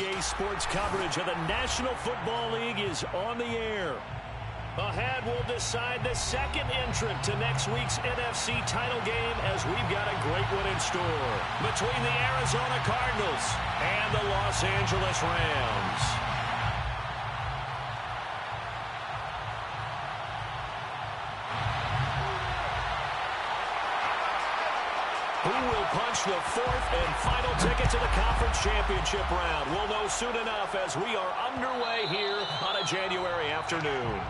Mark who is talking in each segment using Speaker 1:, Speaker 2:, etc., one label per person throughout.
Speaker 1: EA Sports coverage of the National Football League is on the air. Ahead, we'll decide the second entrant to next week's NFC title game as we've got a great one in store between the Arizona Cardinals and the Los Angeles Rams. Who will punch the fourth and final ticket to the conference championship round? We'll know soon enough as we are underway here on a January afternoon.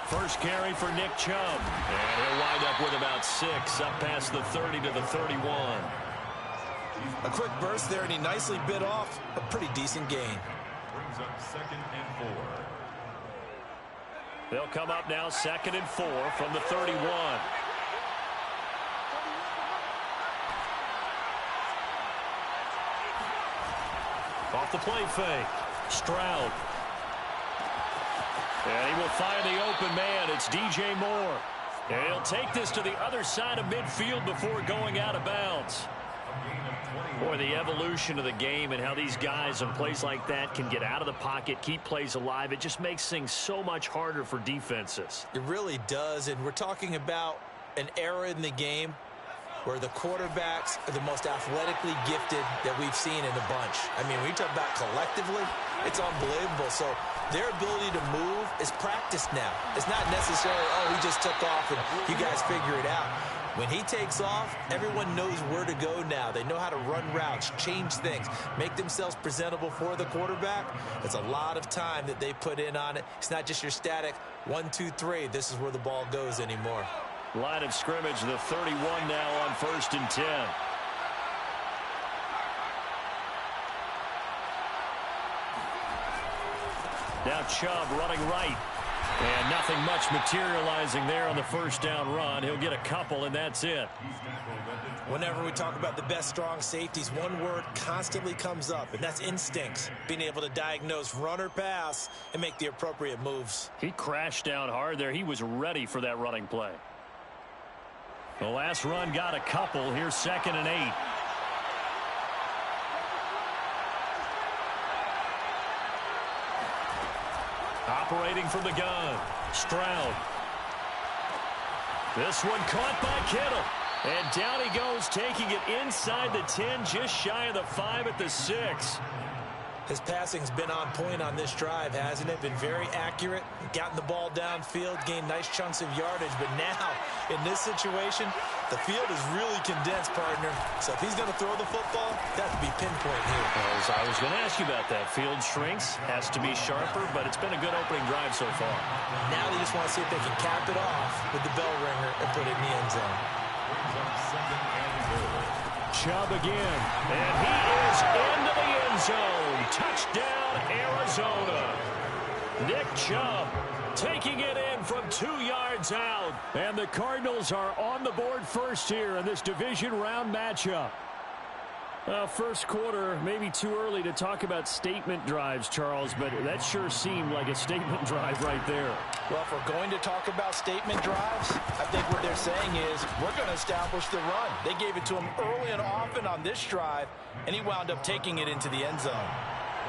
Speaker 1: First carry for Nick Chubb. And he'll wind up with about 6, up past the 30 to the 31.
Speaker 2: A quick burst there, and he nicely bit off a pretty decent gain.
Speaker 3: Brings up 2nd and 4.
Speaker 1: They'll come up now 2nd and 4 from the 31. Off the play fake. Stroud. And he will find the open man. It's DJ Moore. And he'll take this to the other side of midfield before going out of bounds. Boy, the evolution of the game and how these guys on plays like that can get out of the pocket, keep plays alive, it just makes things so much harder for defenses.
Speaker 2: It really does, and we're talking about an era in the game where the quarterbacks are the most athletically gifted that we've seen in a bunch. I mean, when you talk about collectively, it's unbelievable. So their ability to move is practiced now. It's not necessarily, oh, he just took off and you guys figure it out. When he takes off, everyone knows where to go now. They know how to run routes, change things, make themselves presentable for the quarterback. It's a lot of time that they put in on it. It's not just your static 1, 2, 3. This is where the ball goes anymore.
Speaker 1: Line of scrimmage, the 31 now on 1st and 10. Now Chubb running right. And nothing much materializing there on the first down run. He'll get a couple, and that's it.
Speaker 2: Whenever we talk about the best strong safeties, one word constantly comes up, and that's instincts. Being able to diagnose run or pass and make the appropriate moves.
Speaker 1: He crashed down hard there. He was ready for that running play. The last run got a couple. Here's 2nd and 8. Operating from the gun. Stroud. This one caught by Kittle. And down he goes, taking it inside the 10, just shy of the 5 at the 6.
Speaker 2: His passing's been on point on this drive, hasn't it? Been very accurate, gotten the ball downfield, gained nice chunks of yardage. But now, in this situation, the field is really condensed, partner. So if he's going to throw the football, that would be pinpoint here.
Speaker 1: Well, I was going to ask you about that. Field shrinks, has to be sharper, but it's been a good opening drive so far.
Speaker 2: Now they just want to see if they can cap it off with the bell ringer and put it in the end zone.
Speaker 1: Chubb again, and he is into the end zone. Touchdown, Arizona. Nick Chubb taking it in from 2 yards out. And the Cardinals are on the board first here in this division round matchup. First quarter, maybe too early to talk about statement drives, Charles, but that sure seemed like a statement drive right there.
Speaker 4: Well, if we're going to talk about statement drives, I think what they're saying is we're going to establish the run. They gave it to him early and often on this drive, and he wound up taking it into the end zone.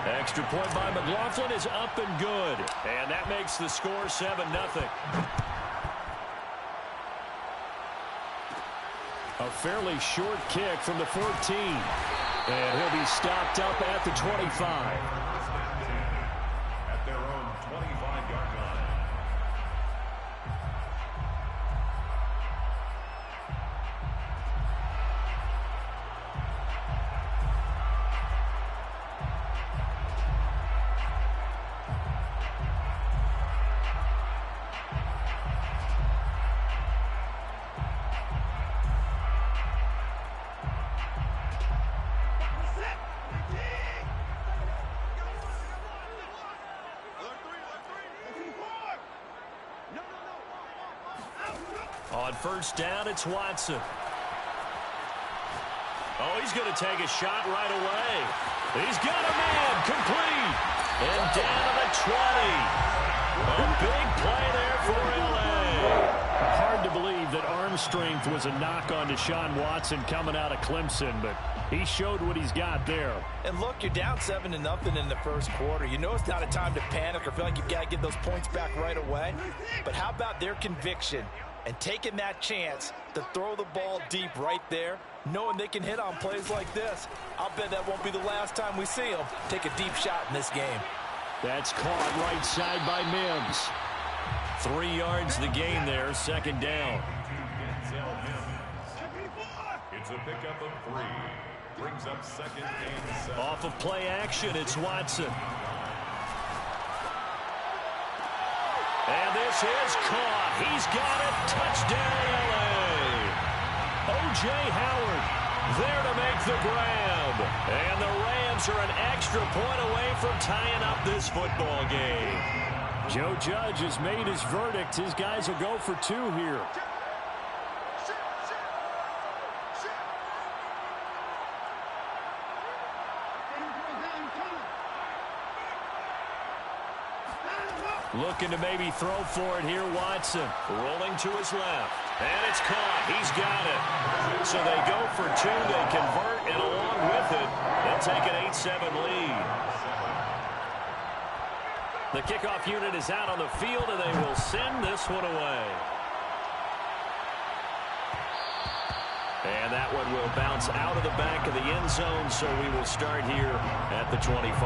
Speaker 1: Extra point by McLaughlin is up and good, and that makes the score 7-0. A fairly short kick from the 14. And he'll be stopped up at the 25.
Speaker 3: At their own 25-yard line.
Speaker 1: On first down, it's Watson. Oh, he's going to take a shot right away. He's got a man, complete. And down to the 20. A big play there for L.A.
Speaker 5: Hard to believe that arm strength was a knock on Deshaun Watson coming out of Clemson, but he showed what he's got there.
Speaker 4: And look, you're down 7-0 in the first quarter. You know it's not a time to panic or feel like you've got to get those points back right away. But how about their conviction and taking that chance to throw the ball deep right there, knowing they can hit on plays like this? I'll bet that won't be the last time we see them take a deep shot in this game.
Speaker 1: That's caught right side by Mims. 3 yards the gain there, second down.
Speaker 3: It's a pickup of 3. Brings up second and 7.
Speaker 1: Off of play action, it's Watson. And this is caught. He's got it. Touchdown, L.A. O.J. Howard there to make the grab. And the Rams are an extra point away from tying up this football game.
Speaker 5: Joe Judge has made his verdict. His guys will go for 2 here.
Speaker 1: Looking to maybe throw for it here, Watson. Rolling to his left. And it's caught. He's got it. So they go for 2. They convert, and along with it, they'll take an 8-7 lead. The kickoff unit is out on the field, and they will send this one away. And that one will bounce out of the back of the end zone, so we will start here at the 25.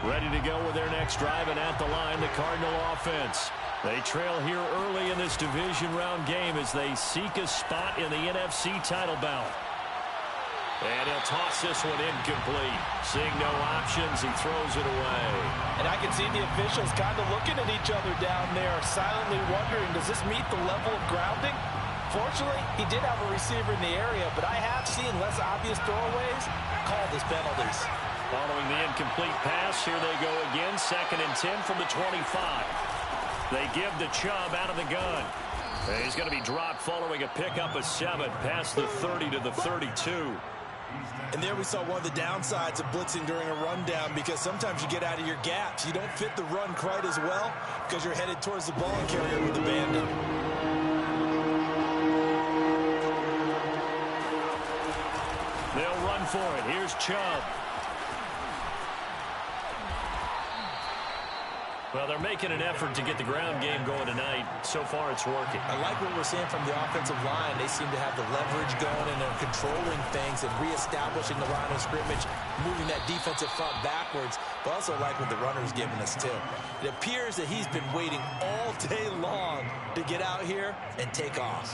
Speaker 1: Ready to go with their next drive, and at the line, the Cardinal offense. They trail here early in this division round game as they seek a spot in the NFC title bout. And he'll toss this one incomplete. Seeing no options, he throws it away.
Speaker 4: And I can see the officials kind of looking at each other down there, silently wondering, does this meet the level of grounding? Fortunately, he did have a receiver in the area, but I have seen less obvious throwaways called as penalties.
Speaker 1: Following the incomplete pass, here they go again. 2nd and 10 from the 25. They give to Chubb out of the gun. And he's going to be dropped following a pickup of 7 past the 30 to the 32.
Speaker 2: And there we saw one of the downsides of blitzing during a rundown, because sometimes you get out of your gaps. You don't fit the run quite as well because you're headed towards the ball carrier with the bandit.
Speaker 1: They'll run for it. Here's Chubb. Well, they're making an effort to get the ground game going tonight. So far, it's working.
Speaker 2: I like what we're seeing from the offensive line. They seem to have the leverage going, and they're controlling things and reestablishing the line of scrimmage, moving that defensive front backwards. But also like what the runner's giving us, too. It appears that he's been waiting all day long to get out here and take off.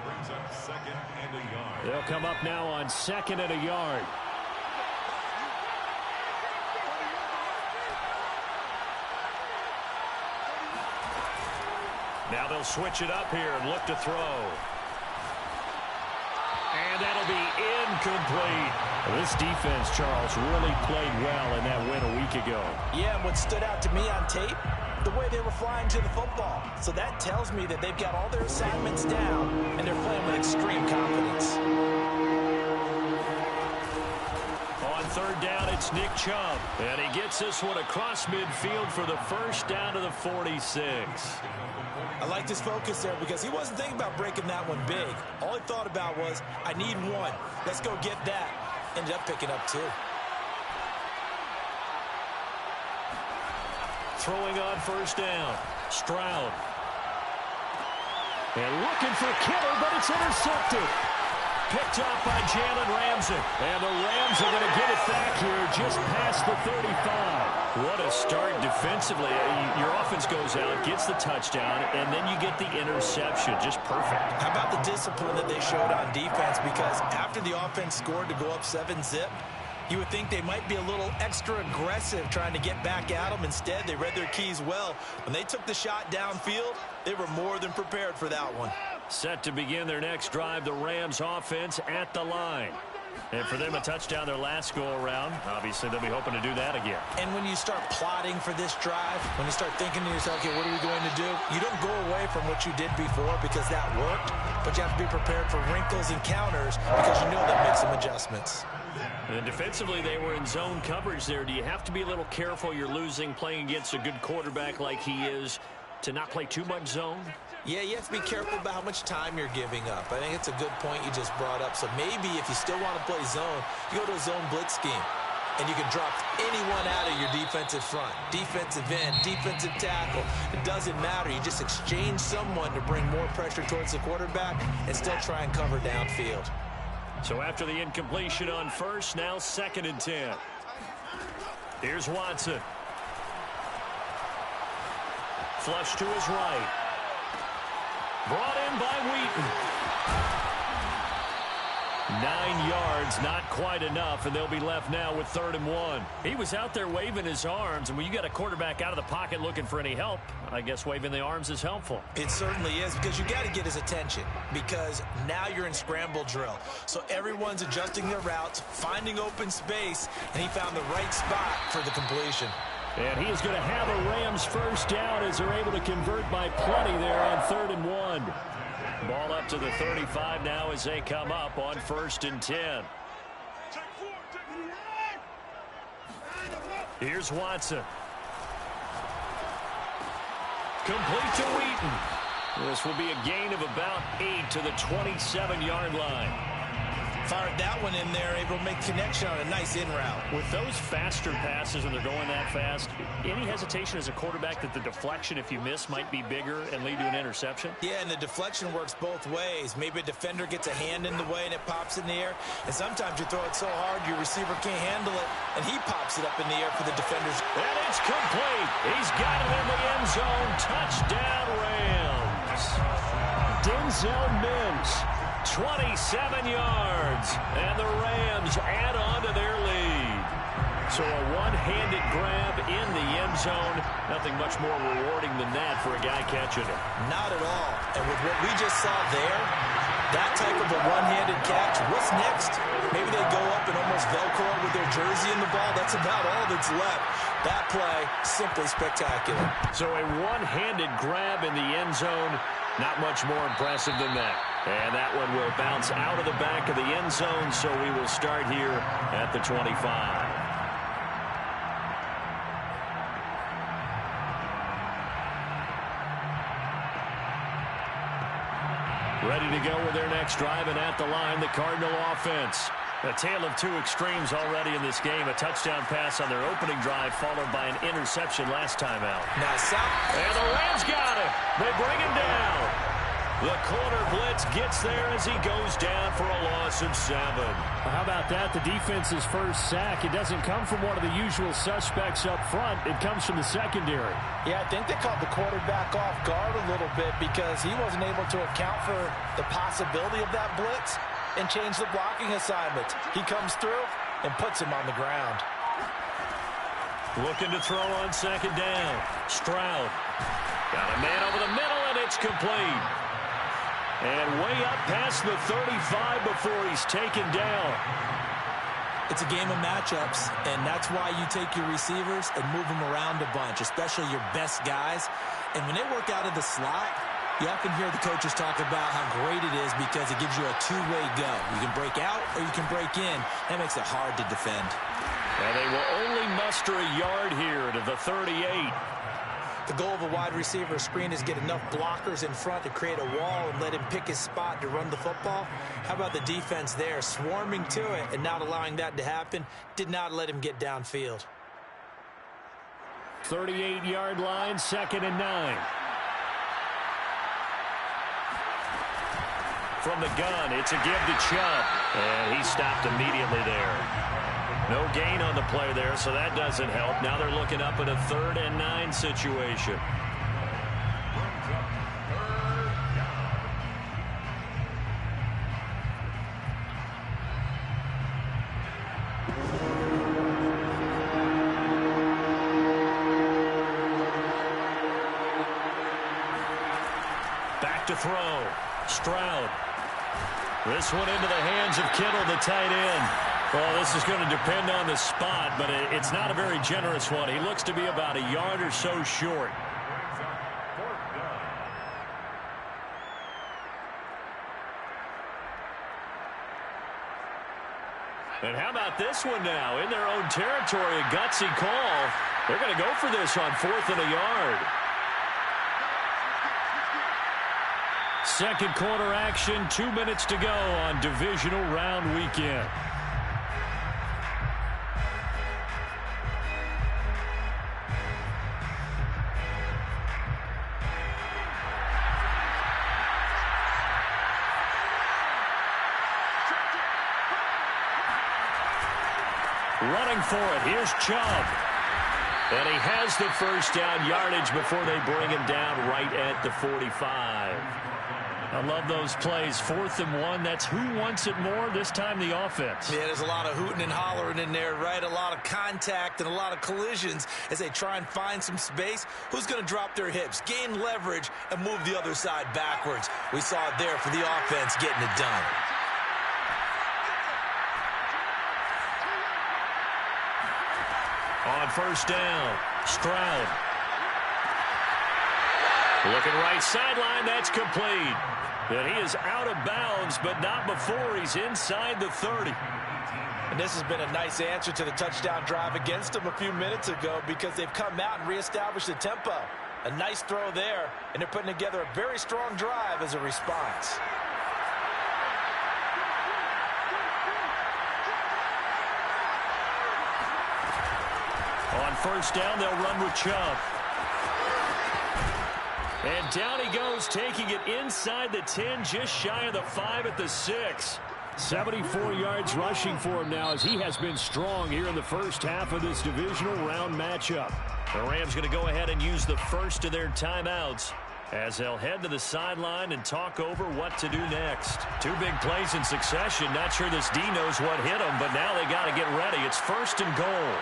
Speaker 3: Brings up 2nd and a yard.
Speaker 5: They'll come up now on 2nd and a yard.
Speaker 1: Now they'll switch it up here and look to throw. And that'll be incomplete.
Speaker 5: This defense, Charles, really played well in that win a week ago.
Speaker 4: Yeah, and what stood out to me on tape, the way they were flying to the football. So that tells me that they've got all their assignments down, and they're playing with extreme confidence.
Speaker 1: On 3rd down, it's Nick Chubb. And he gets this one across midfield for the first down to the 46.
Speaker 2: I liked his focus there because he wasn't thinking about breaking that one big. All he thought about was, I need 1. Let's go get that. Ended up picking up 2.
Speaker 1: Throwing on first down, Stroud. And looking for Kittle, but it's intercepted. Picked off by Jalen Ramsey. And the Rams are going to get it back here just past the 35. What a start defensively. Your offense goes out, gets the touchdown, and then you get the interception. Just perfect.
Speaker 2: How about the discipline that they showed on defense? Because after the offense scored to go up 7-zip, you would think they might be a little extra aggressive trying to get back at them. Instead, they read their keys well. When they took the shot downfield, they were more than prepared for that one.
Speaker 1: Set to begin their next drive, the Rams offense at the line.
Speaker 5: And for them, a touchdown their last go-around. Obviously, they'll be hoping to do that again.
Speaker 2: And when you start plotting for this drive, when you start thinking to yourself, okay, what are we going to do? You don't go away from what you did before because that worked, but you have to be prepared for wrinkles and counters because you know that makes some adjustments.
Speaker 5: And defensively, they were in zone coverage there. Do you have to be a little careful? You're losing, playing against a good quarterback like he is, to not play too much zone?
Speaker 2: Yeah, you have to be careful about how much time you're giving up. I think it's a good point you just brought up. So maybe if you still want to play zone, you go to a zone blitz scheme. And you can drop anyone out of your defensive front. Defensive end, defensive tackle. It doesn't matter. You just exchange someone to bring more pressure towards the quarterback and still try and cover downfield.
Speaker 5: So after the incompletion on first, now 2nd and 10. Here's Watson. Flush to his right. Brought in by Wheaton. 9 yards, not quite enough, and they'll be left now with 3rd and 1. He was out there waving his arms, and when you got a quarterback out of the pocket looking for any help, I guess waving the arms is helpful.
Speaker 2: It certainly is, because you got to get his attention, because now you're in scramble drill. So everyone's adjusting their routes, finding open space, and he found the right spot for the completion.
Speaker 5: And he is going to have a Rams first down as they're able to convert by plenty there on 3rd and 1. Ball up to the 35 now as they come up on 1st and 10. Here's Watson. Complete to Wheaton. This will be a gain of about 8 to the 27-yard line.
Speaker 2: Fired that one in there, able to make connection on a nice in route.
Speaker 5: With those faster passes and they're going that fast, any hesitation as a quarterback that the deflection, if you miss, might be bigger and lead to an interception?
Speaker 2: Yeah, and the deflection works both ways. Maybe a defender gets a hand in the way and it pops in the air. And sometimes you throw it so hard your receiver can't handle it, and he pops it up in the air for the defenders.
Speaker 5: And it's complete. He's got it in the end zone. Touchdown, Rams. Denzel Mims. 27 yards, and the Rams add on to their lead. So a one-handed grab in the end zone. Nothing much more rewarding than that for a guy catching it.
Speaker 2: Not at all. And with what we just saw there, that type of a one-handed catch, what's next? Maybe they go up and almost Velcro with their jersey in the ball. That's about all that's left. That play, simply spectacular.
Speaker 5: So a one-handed grab in the end zone. Not much more impressive than that. And that one will bounce out of the back of the end zone, so we will start here at the 25. Ready to go with their next drive, and at the line, the Cardinal offense. A tale of two extremes already in this game. A touchdown pass on their opening drive, followed by an interception last time out.
Speaker 2: Nice.
Speaker 5: And the Rams got it. They bring him down. The corner blitz gets there as he goes down for a loss of 7. How about that? The defense's first sack. It doesn't come from one of the usual suspects up front. It comes from the secondary.
Speaker 4: Yeah, I think they caught the quarterback off guard a little bit because he wasn't able to account for the possibility of that blitz and change the blocking assignments. He comes through and puts him on the ground.
Speaker 5: Looking to throw on 2nd down. Stroud. Got a man over the middle, and it's complete. And way up past the 35 before he's taken down.
Speaker 2: It's a game of matchups, and that's why you take your receivers and move them around a bunch, especially your best guys. And when they work out of the slot, you often hear the coaches talk about how great it is because it gives you a two-way go. You can break out or you can break in. That makes it hard to defend.
Speaker 5: And they will only muster a yard here to the 38.
Speaker 2: The goal of a wide receiver screen is get enough blockers in front to create a wall and let him pick his spot to run the football. How about the defense there, swarming to it and not allowing that to happen? Did not let him get downfield.
Speaker 5: 38-yard line, 2nd and 9. From the gun, it's a give to Chubb. And he stopped immediately there. No gain on the play there, so that doesn't help. Now they're looking up at a 3rd and 9 situation. Back to throw. Stroud.
Speaker 1: This one into the hands of Kittle, the tight end. Well, this is going to depend on the spot, but it's not a very generous one. He looks to be about a yard or so short. And how about this one now? In their own territory, a gutsy call. They're going to go for this on 4th and a yard. Second quarter action, 2 minutes to go on divisional round weekend. Running for it, here's Chubb. And he has the first down yardage before they bring him down right at the 45. I love those plays. 4th and 1. That's who wants it more. This time the offense.
Speaker 2: Yeah, there's a lot of hooting and hollering in there, right? A lot of contact and a lot of collisions as they try and find some space. Who's going to drop their hips, gain leverage, and move the other side backwards? We saw it there for the offense getting it done.
Speaker 1: On first down, Stroud. Looking right sideline, that's complete. And he is out of bounds, but not before he's inside the 30.
Speaker 4: And this has been a nice answer to the touchdown drive against them a few minutes ago because they've come out and reestablished the tempo. A nice throw there, and they're putting together a very strong drive as a response.
Speaker 1: On first down, they'll run with Chubb. And down he goes, taking it inside the 10, just shy of the 5 at the 6. 74 yards rushing for him now as he has been strong here in the first half of this divisional round matchup. The Rams going to go ahead and use the first of their timeouts as they'll head to the sideline and talk over what to do next. 2 big plays in succession. Not sure this D knows what hit him, but now they got to get ready. It's 1st and goal.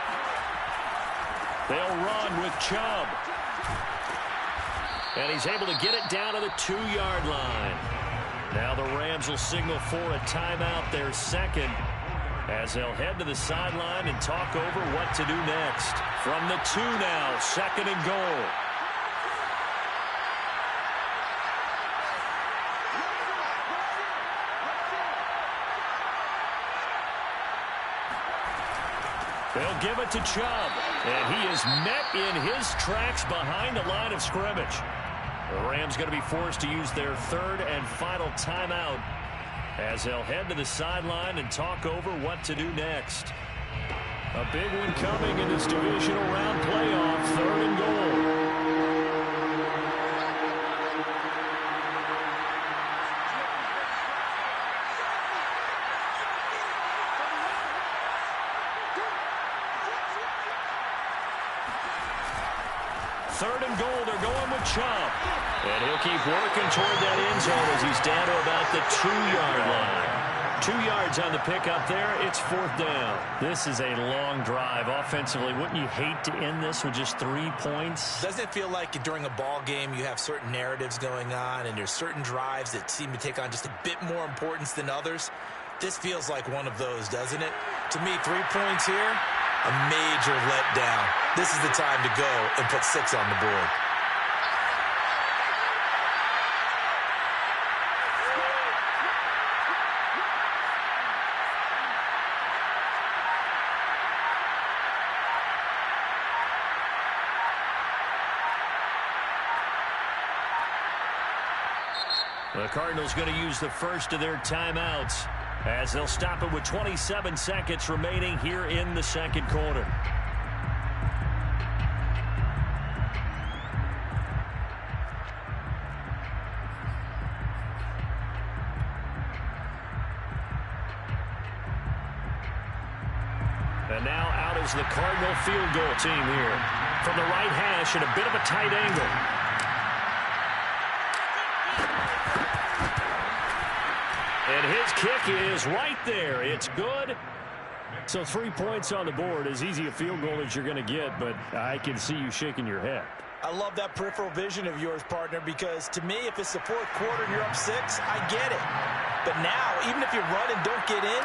Speaker 1: They'll run with Chubb. And he's able to get it down to the 2-yard line. Now the Rams will signal for a timeout, their second, as they'll head to the sideline and talk over what to do next. From the 2 now, 2nd and goal. They'll give it to Chubb, and he is met in his tracks behind the line of scrimmage. The Rams going to be forced to use their 3rd and final timeout as they'll head to the sideline and talk over what to do next. A big one coming in this divisional round playoff, 3rd and goal. Third and goal, they're going with Chubb. And he'll keep working toward that end zone as he's down to about the 2-yard line. 2 yards on the pickup there. It's 4th down. This is a long drive. Offensively, wouldn't you hate to end this with just 3 points?
Speaker 2: Doesn't it feel like during a ball game you have certain narratives going on and there's certain drives that seem to take on just a bit more importance than others? This feels like one of those, doesn't it? To me, 3 points here, a major letdown. This is the time to go and put 6 on the board.
Speaker 1: The Cardinals going to use the first of their timeouts as they'll stop it with 27 seconds remaining here in the second quarter. And now out is the Cardinal field goal team here. From the right hash at a bit of a tight angle. And his kick is right there. It's good. So 3 points on the board. As easy a field goal as you're going to get, but I can see you shaking your head.
Speaker 4: I love that peripheral vision of yours, partner, because to me, if it's the 4th quarter and you're up 6, I get it. But now, even if you run and don't get in,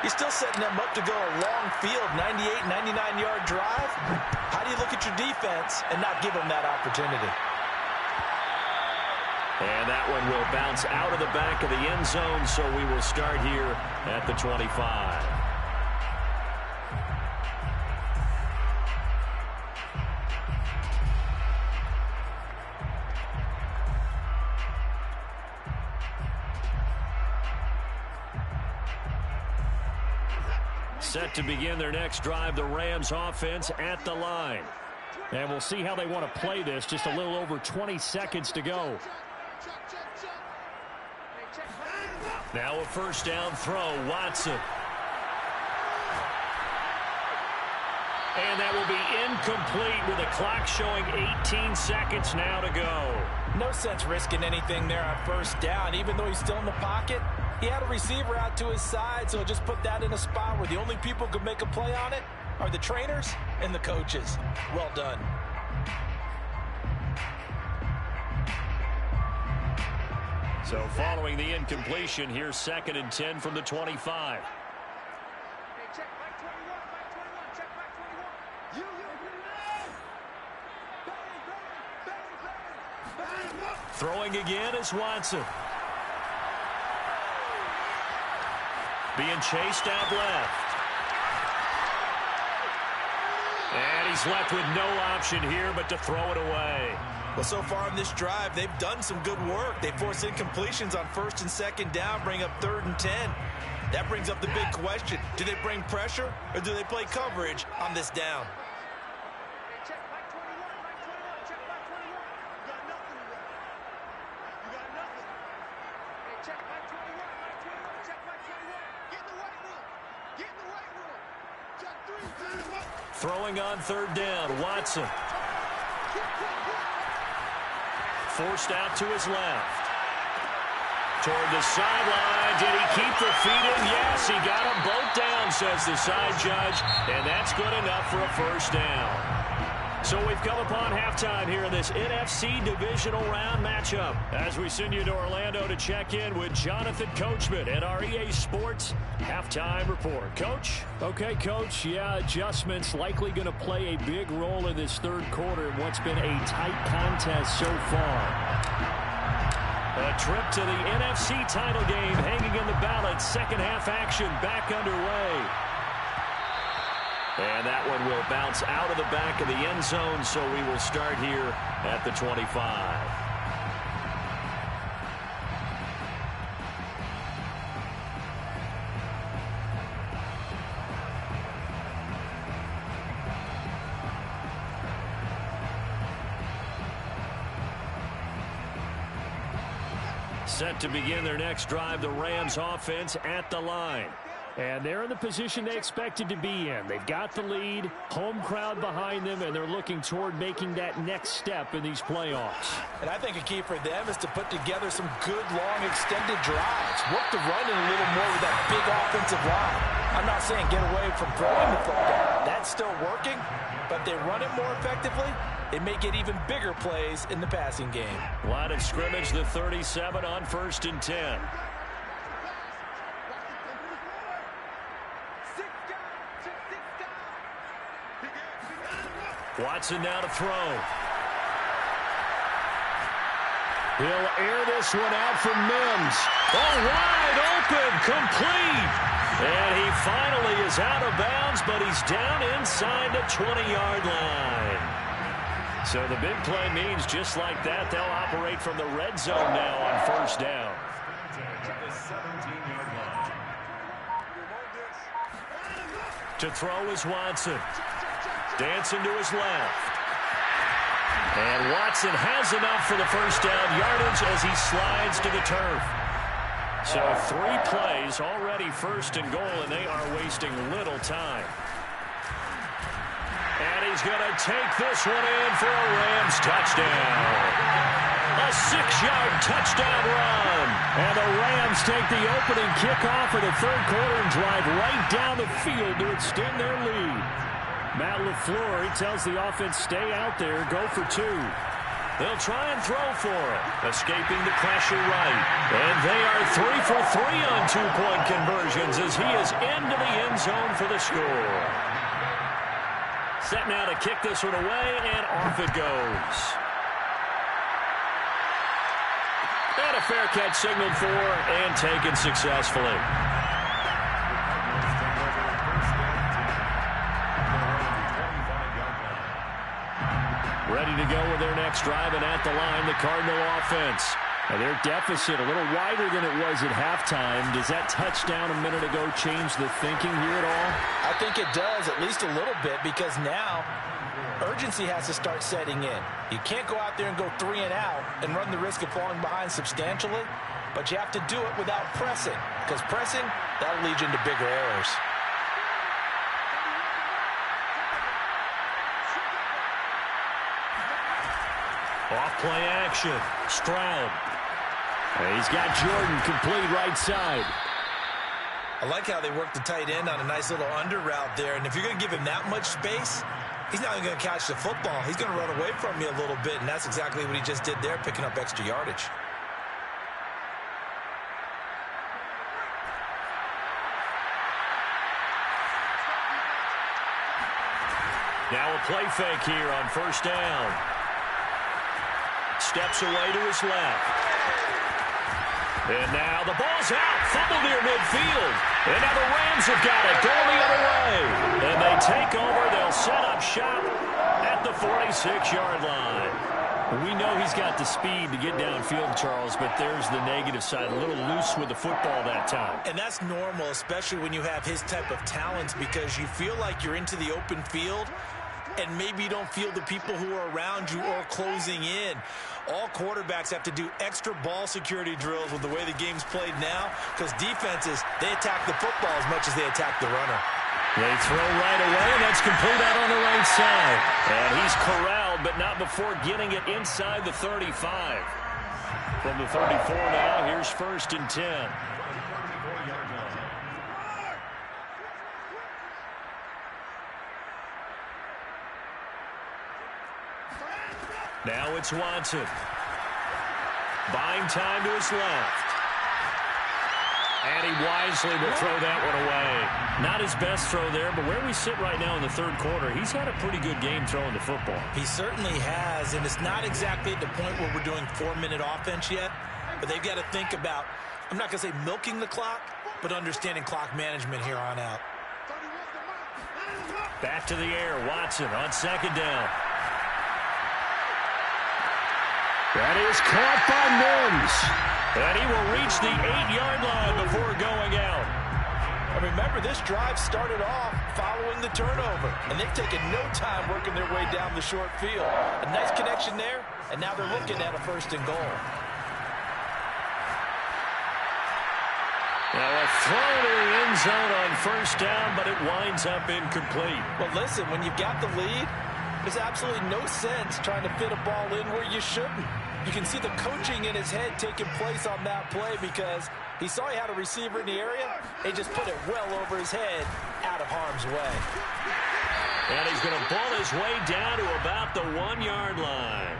Speaker 4: you're still setting them up to go a long field, 98, 99-yard drive. How do you look at your defense and not give them that opportunity?
Speaker 1: And that one will bounce out of the back of the end zone, so we will start here at the 25. Set to begin their next drive, the Rams offense at the line.
Speaker 5: And we'll see how they want to play this. Just a little over 20 seconds to go.
Speaker 1: Now a first down throw, Watson. And that will be incomplete with the clock showing 18 seconds now to go.
Speaker 4: No sense risking anything there on first down. Even though he's still in the pocket, he had a receiver out to his side, so just put that in a spot where the only people who could make a play on it are the trainers and the coaches. Well done.
Speaker 1: So following the incompletion, here's 2nd and 10 from the 25. Throwing again is Watson. Being chased out left. And he's left with no option here but to throw it away.
Speaker 2: Well, so far in this drive, they've done some good work. They force incompletions on 1st and 2nd down, bring up 3rd and 10. That brings up the big question. Do they bring pressure or do they play coverage on this down?
Speaker 1: Throwing on 3rd down, Watson. Forced out to his left. Toward the sideline. Did he keep the feet in? Yes, he got them both down, says the side judge. And that's good enough for a first down. So we've come upon halftime here in this NFC divisional round matchup. As we send you to Orlando to check in with Jonathan Coachman at our EA Sports halftime report. Coach?
Speaker 5: Okay, Coach. Yeah, adjustments likely going to play a big role in this 3rd quarter in what's been a tight contest so far.
Speaker 1: A trip to the NFC title game hanging in the balance. Second half action back underway. And that one will bounce out of the back of the end zone, so we will start here at the 25. Set to begin their next drive, the Rams offense at the line.
Speaker 5: And they're in the position they expected to be in. They've got the lead, home crowd behind them, and they're looking toward making that next step in these playoffs.
Speaker 4: And I think a key for them is to put together some good, long, extended drives. Work the run in a little more with that big offensive line. I'm not saying get away from throwing the football. That's still working, but they run it more effectively. They may get even bigger plays in the passing game.
Speaker 1: Line of scrimmage, the 37 on 1st and 10. Watson now to throw.
Speaker 5: He'll air this one out for Mims.
Speaker 1: Oh, wide open, complete. And he finally is out of bounds, but he's down inside the 20-yard line. So the big play means just like that, they'll operate from the red zone now on 1st down. To throw is Watson. Dancing to his left. And Watson has enough for the first down yardage as he slides to the turf. So 3 plays already 1st and goal, and they are wasting little time. And he's going to take this one in for a Rams touchdown. A 6-yard touchdown run.
Speaker 5: And the Rams take the opening kickoff of the 3rd quarter and drive right down the field to extend their lead. Matt LaFleur, he tells the offense, stay out there, go for 2.
Speaker 1: They'll try and throw for it. Escaping the pressure right. And they are 3 for 3 on two-point conversions as he is into the end zone for the score. Set now to kick this one away, and off it goes. And a fair catch signaled for and taken successfully. Ready to go with their next drive, and at the line, the Cardinal offense.
Speaker 5: And their deficit a little wider than it was at halftime. Does that touchdown a minute ago change the thinking here at all?
Speaker 4: I think it does, at least a little bit, because now urgency has to start setting in. You can't go out there and go 3 and out and run the risk of falling behind substantially, but you have to do it without pressing, because pressing, that'll lead you into bigger errors.
Speaker 1: Off-play action. Stroud.
Speaker 5: He's got Jordan complete right side.
Speaker 2: I like how they work the tight end on a nice little under route there. And if you're going to give him that much space, he's not even going to catch the football. He's going to run away from you a little bit, and that's exactly what he just did there, picking up extra yardage.
Speaker 1: Now a play fake here on first down. Steps away to his left. And now the ball's out. Fumble near midfield. And now the Rams have got it. Going the other way. And they take over. They'll set up shop at the 46-yard line.
Speaker 5: We know he's got the speed to get downfield, Charles, but there's the negative side. A little loose with the football that time.
Speaker 2: And that's normal, especially when you have his type of talents, because you feel like you're into the open field and maybe you don't feel the people who are around you or closing in. All quarterbacks have to do extra ball security drills with the way the game's played now, because defenses, they attack the football as much as they attack the runner.
Speaker 1: They throw right away, and that's complete out on the right side. And he's corralled, but not before getting it inside the 35. From the 34 now, here's 1st and 10. Now it's Watson. Buying time to his left. And he wisely will throw that one away. Not his best throw there, but where we sit right now in the third quarter, he's had a pretty good game throwing the football.
Speaker 2: He certainly has, and it's not exactly at the point where we're doing 4-minute offense yet, but they've got to think about, I'm not going to say milking the clock, but understanding clock management here on out.
Speaker 1: Back to the air, Watson on 2nd down. That is caught by Mims. And he will reach the 8-yard line before going out.
Speaker 4: And remember, this drive started off following the turnover, and they've taken no time working their way down the short field. A nice connection there, and now they're looking at a 1st and goal.
Speaker 1: Now a throw to the end zone on 1st down, but it winds up incomplete.
Speaker 4: Well, listen, when you've got the lead, there's absolutely no sense trying to fit a ball in where you shouldn't. You can see the coaching in his head taking place on that play, because he saw he had a receiver in the area. He just put it well over his head, out of harm's way.
Speaker 1: And he's going to ball his way down to about the 1-yard line.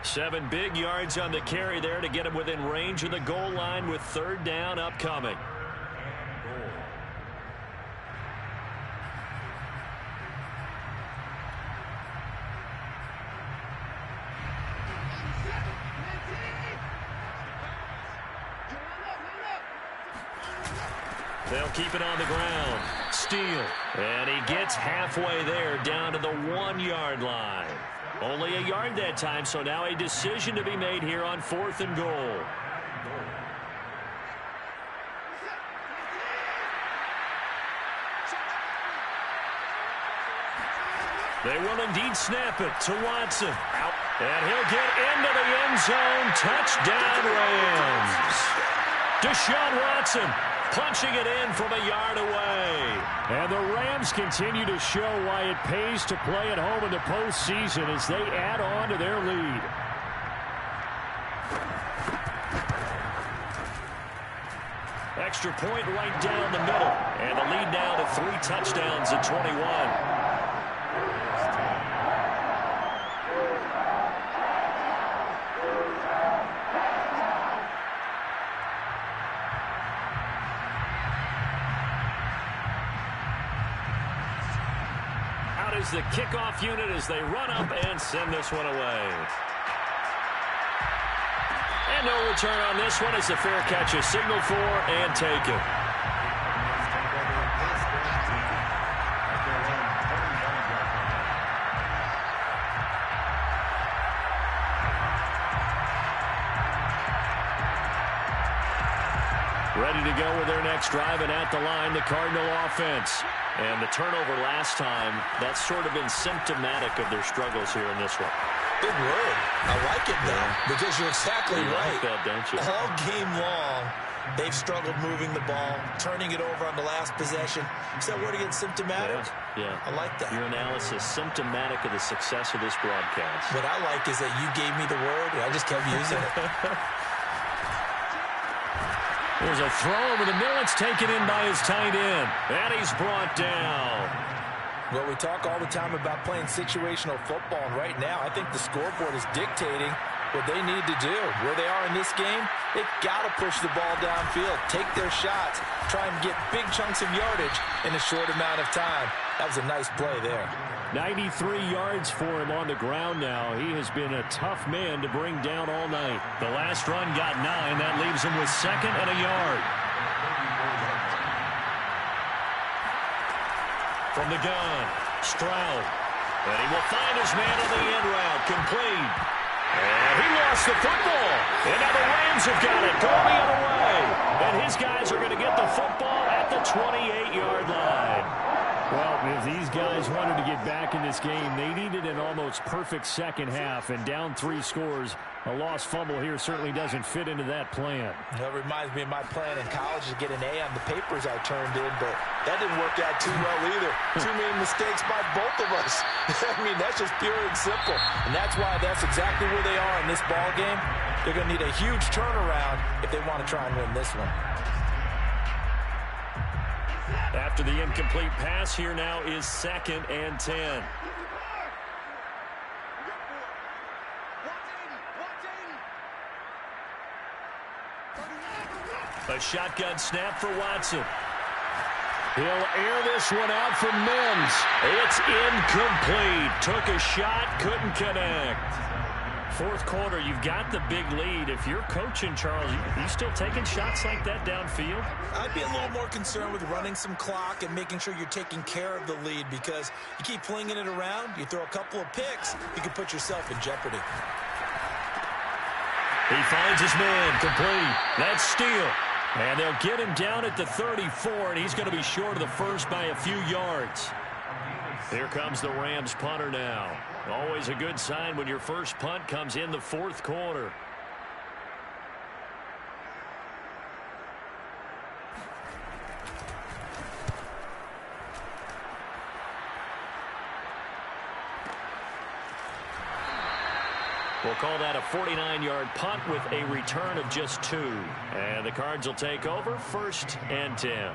Speaker 1: 7 big yards on the carry there to get him within range of the goal line with 3rd down upcoming. They'll keep it on the ground. Steele. And he gets halfway there down to the 1-yard line. Only a yard that time, so now a decision to be made here on 4th and goal. They will indeed snap it to Watson. Out. And he'll get into the end zone. Touchdown, Rams. Deshaun Watson punching it in from a yard away.
Speaker 5: And the Rams continue to show why it pays to play at home in the postseason as they add on to their lead.
Speaker 1: Extra point right down the middle. And the lead now to 3 touchdowns at 21. out as the kickoff unit as they run up and send this one away. And no return on this one as the fair catch is signaled for and taken. Ready to go with their next drive, and at the line, the Cardinal offense. And the turnover last time, that's sort of been symptomatic of their struggles here in this one.
Speaker 2: Big word. I like it, though, because you're exactly right.
Speaker 1: Like that, don't you?
Speaker 2: All game long, they've struggled moving the ball, turning it over on the last possession. Is that word again, symptomatic?
Speaker 1: Yeah.
Speaker 2: I like that.
Speaker 1: Your analysis, symptomatic of the success of this broadcast.
Speaker 2: What I like is that you gave me the word, and I just kept using it.
Speaker 1: There's a throw over the middle. It's taken in by his tight end. And he's brought down.
Speaker 4: Well, we talk all the time about playing situational football, and right now I think the scoreboard is dictating what they need to do. Where they are in this game, they've got to push the ball downfield, take their shots, try and get big chunks of yardage in a short amount of time. That was a nice play there.
Speaker 1: 93 yards for him on the ground now. He has been a tough man to bring down all night. The last run got 9. That leaves him with 2nd and a yard. From the gun, Stroud. And he will find his man on the end route. Complete. And he lost the football. And now the Rams have got it. Going the other way. And his guys are going to get the football at the 28-yard line.
Speaker 5: Well, if these guys wanted to get back in this game, they needed an almost perfect second half, and down 3 scores. A lost fumble here certainly doesn't fit into that plan.
Speaker 4: That reminds me of my plan in college to get an A on the papers I turned in, but that didn't work out too well either. Too many mistakes by both of us. I mean, that's just pure and simple. And that's why that's exactly where they are in this ball game. They're going to need a huge turnaround if they want to try and win this one.
Speaker 1: After the incomplete pass, here now is 2nd and 10. A shotgun snap for Watson. He'll air this one out for Mims. It's incomplete. Took a shot, couldn't connect. 4th quarter, you've got the big lead. If you're coaching, Charles, you still taking shots like that downfield?
Speaker 2: I'd be a little more concerned with running some clock and making sure you're taking care of the lead, because you keep flinging it around, you throw a couple of picks, you can put yourself in jeopardy.
Speaker 1: He finds his man, complete. That's steal. And they'll get him down at the 34, and he's going to be short of the first by a few yards. Here comes the Rams punter now. Always a good sign when your first punt comes in the 4th quarter. We'll call that a 49-yard punt with a return of just 2. And the Cards will take over, 1st and 10.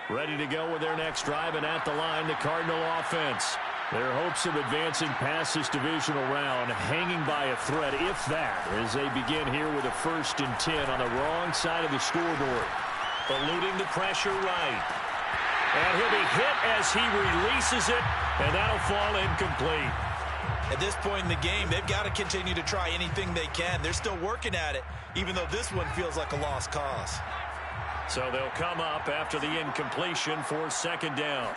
Speaker 1: Ready to go with their next drive, and at the line, the Cardinal offense. Their hopes of advancing past this divisional round hanging by a thread, if that, as they begin here with a 1st and 10 on the wrong side of the scoreboard. Eluding the pressure right. And he'll be hit as he releases it, and that'll fall incomplete.
Speaker 2: At this point in the game, they've got to continue to try anything they can. They're still working at it, even though this one feels like a lost cause.
Speaker 1: So they'll come up after the incompletion for 2nd down.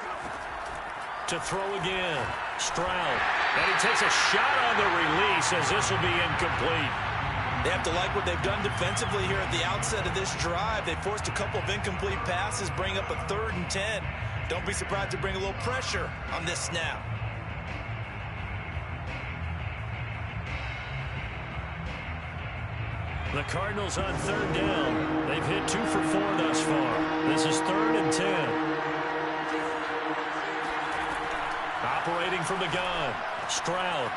Speaker 1: To throw again, Stroud. And he takes a shot on the release as this will be incomplete.
Speaker 2: They have to like what they've done defensively here at the outset of this drive. They forced a couple of incomplete passes, bring up a 3rd and 10. Don't be surprised to bring a little pressure on this snap.
Speaker 1: The Cardinals on 3rd down. They've hit 2 for 4 thus far. This is 3rd and 10. Operating from the gun, Stroud.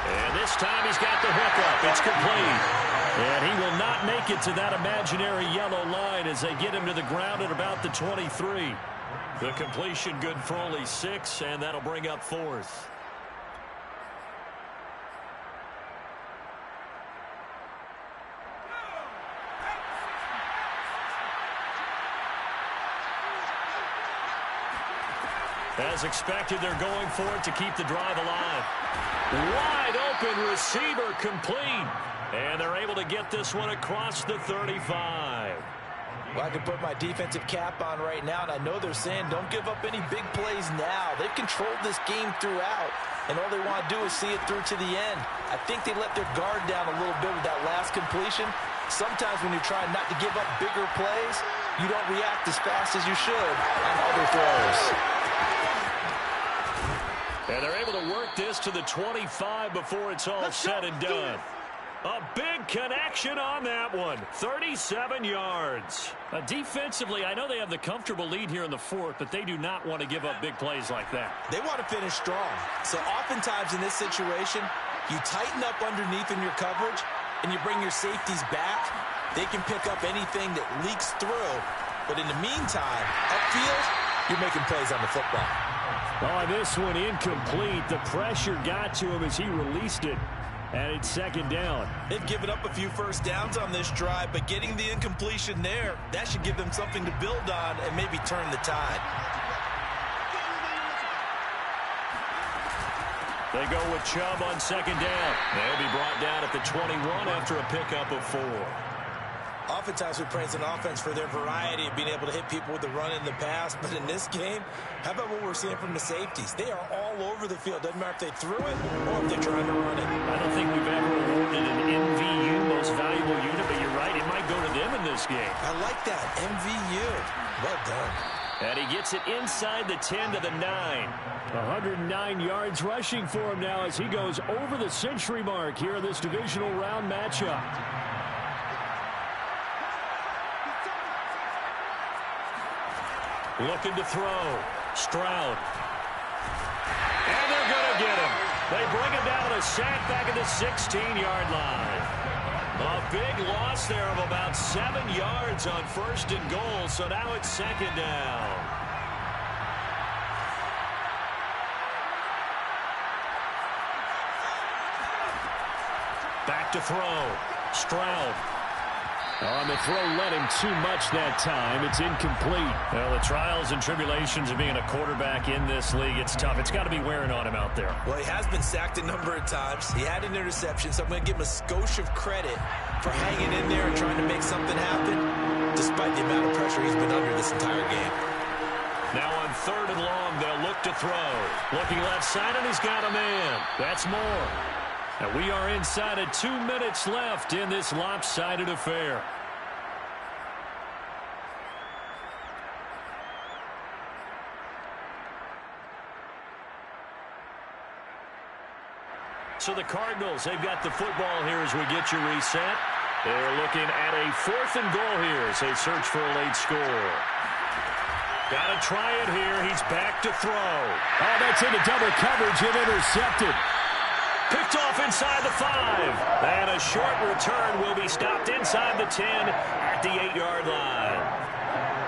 Speaker 1: And this time he's got the hook up. It's complete. And he will not make it to that imaginary yellow line as they get him to the ground at about the 23. The completion good for only 6, and that'll bring up 4th. As expected, they're going for it to keep the drive alive. Wide open receiver complete. And they're able to get this one across the 35.
Speaker 2: Well, I can put my defensive cap on right now, and I know they're saying don't give up any big plays now. They've controlled this game throughout, and all they want to do is see it through to the end. I think they let their guard down a little bit with that last completion. Sometimes when you're trying not to give up bigger plays, you don't react as fast as you should on other throws.
Speaker 1: And they're able to work this to the 25 before it's all said and done. A big connection on that one. 37 yards. Defensively, I know they have the comfortable lead here in the fourth, but they do not want to give up big plays like that.
Speaker 2: They want to finish strong. So oftentimes in this situation, you tighten up underneath in your coverage, and you bring your safeties back. They can pick up anything that leaks through. But in the meantime, upfield, you're making plays on the football.
Speaker 1: Oh, this one incomplete. The pressure got to him as he released it. And it's second down.
Speaker 2: They've given up a few first downs on this drive, but getting the incompletion there, that should give them something to build on and maybe turn the tide.
Speaker 1: They go with Chubb on second down. They'll be brought down at the 21 after a pickup of 4.
Speaker 2: Oftentimes we praise an offense for their variety of being able to hit people with the run in the pass, but in this game, how about what we're seeing from the safeties? They are all over the field. Doesn't matter if they threw it or if they're trying to run it.
Speaker 1: I don't think we've ever awarded an MVU, most valuable unit, but you're right, it might go to them in this game.
Speaker 2: I like that, MVU. Well done.
Speaker 1: And he gets it inside the 10 to the 9. 109 yards rushing for him now as he goes over the century mark here in this divisional round matchup. Looking to throw. Stroud. And they're going to get him. They bring him down a sack back at the 16-yard line. A big loss there of about 7 yards on first and goal, so now it's second down. Back to throw. Stroud. On the throw, let him too much that time. It's incomplete. Well, the trials and tribulations of being a quarterback in this league, it's tough. It's got to be wearing on him out there.
Speaker 2: Well, he has been sacked a number of times. He had an interception, so I'm going to give him a skosh of credit for hanging in there and trying to make something happen, despite the amount of pressure he's been under this entire game.
Speaker 1: Now on third and long, they'll look to throw. Looking left side, and he's got a man. That's more. And we are inside of 2 minutes left in this lopsided affair. So the Cardinals, they've got the football here as we get you reset. They're looking at a 4th and goal here as they search for a late score. Got to try it here. He's back to throw. Oh, that's into double coverage and intercepted. Picked off inside the 5. And a short return will be stopped inside the 10 at the 8-yard line.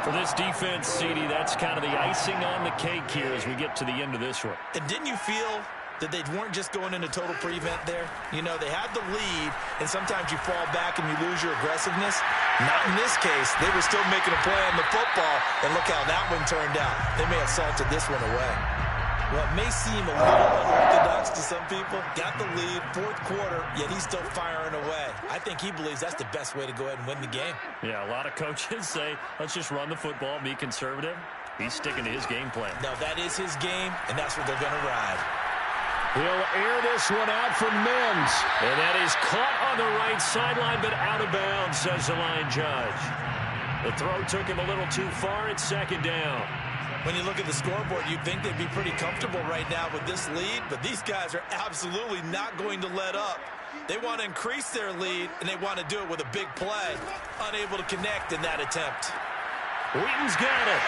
Speaker 1: For this defense, CD, that's kind of the icing on the cake here as we get to the end of this one.
Speaker 2: And didn't you feel that they weren't just going into total prevent there? You know, they had the lead, and sometimes you fall back and you lose your aggressiveness. Not in this case. They were still making a play on the football, and look how that one turned out. They may have salted this one away. Well, it may seem a little unorthodox to some people. Got the lead, 4th quarter, yet he's still firing away. I think he believes that's the best way to go ahead and win the game.
Speaker 1: Yeah, a lot of coaches say, let's just run the football, be conservative. He's sticking to his game plan.
Speaker 2: No, that is his game, and that's what they're going to ride.
Speaker 1: He'll air this one out for Mims. And that is caught on the right sideline, but out of bounds, says the line judge. The throw took him a little too far. It's second down.
Speaker 2: When you look at the scoreboard, you'd think they'd be pretty comfortable right now with this lead, but these guys are absolutely not going to let up. They want to increase their lead, and they want to do it with a big play. Unable to connect in that attempt.
Speaker 1: Wheaton's got it.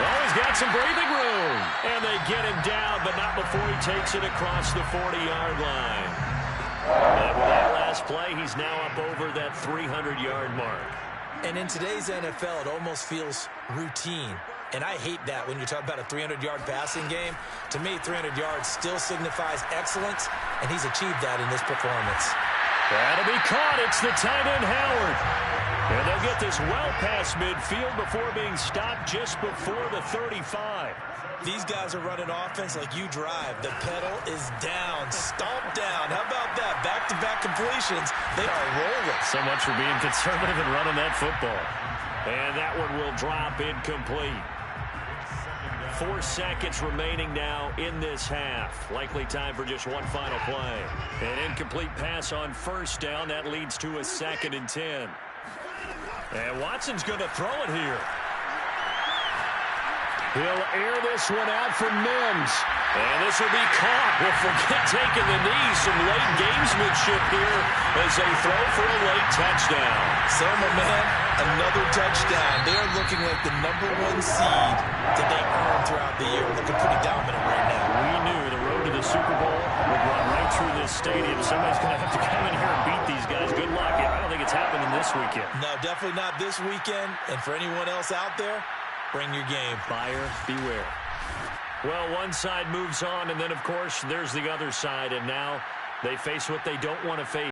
Speaker 1: Oh, he's got some breathing room. And they get him down, but not before he takes it across the 40-yard line. And with that last play, he's now up over that 300-yard mark.
Speaker 2: And in today's NFL, it almost feels routine. And I hate that when you talk about a 300-yard passing game. To me, 300 yards still signifies excellence, and he's achieved that in this performance.
Speaker 1: That'll be caught. It's the tight end, Howard. And they'll get this well past midfield before being stopped just before the 35.
Speaker 2: These guys are running offense like you drive. The pedal is down, stomped down. How about that? Back-to-back completions. They are rolling.
Speaker 1: So much for being conservative and running that football. And that one will drop incomplete. 4 seconds remaining now in this half. Likely time for just one final play. An incomplete pass on first down. That leads to a 2nd and 10. And Watson's going to throw it here. He'll air this one out for Mims. And this will be caught. We'll forget taking the knee. Some late gamesmanship here as they throw for a late touchdown.
Speaker 2: So, my man, another touchdown. They are looking like the #1 seed that they earned throughout the year. Looking pretty dominant right now.
Speaker 1: We knew the road to the Super Bowl would run right through this stadium. Somebody's going to have to come in here and beat these guys. Good luck. I don't think it's happening this weekend.
Speaker 2: No, definitely not this weekend. And for anyone else out there, bring your game.
Speaker 1: Buyer beware. Well, one side moves on, and then, of course, there's the other side. And now they face what they don't want to face.